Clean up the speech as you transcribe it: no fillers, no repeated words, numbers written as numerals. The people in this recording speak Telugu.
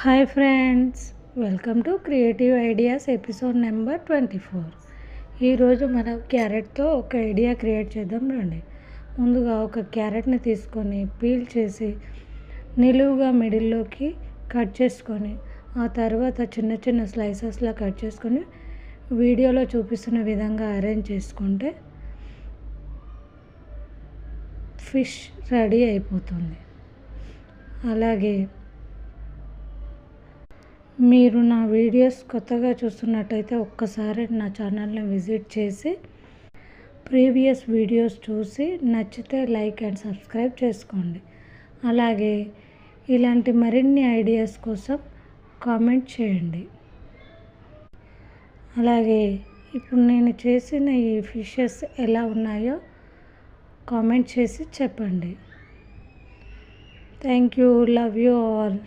Hi friends, welcome to creative ideas episode number 24. ఈరోజు మనం క్యారెట్తో ఒక ఐడియా క్రియేట్ చేద్దాం రండి. ముందుగా ఒక క్యారెట్ని తీసుకొని పీల్ చేసి నిలువుగా మిడిల్లోకి కట్ చేసుకొని ఆ తర్వాత చిన్న చిన్న స్లైసెస్లా కట్ చేసుకొని వీడియోలో చూపిస్తున్న విధంగా అరేంజ్ చేసుకుంటే ఫిష్ రెడీ అయిపోతుంది. అలాగే మీరు నా వీడియోస్ కొత్తగా చూస్తున్నట్టయితే ఒక్కసారి నా ఛానల్ని విజిట్ చేసి ప్రీవియస్ వీడియోస్ చూసి నచ్చితే లైక్ అండ్ సబ్స్క్రైబ్ చేసుకోండి. అలాగే ఇలాంటి మరిన్ని ఐడియాస్ కోసం కామెంట్ చేయండి. అలాగే ఇప్పుడు నేను చేసిన ఈ ఫిషెస్ ఎలా ఉన్నాయో కామెంట్ చేసి చెప్పండి. Thank you. Love you all.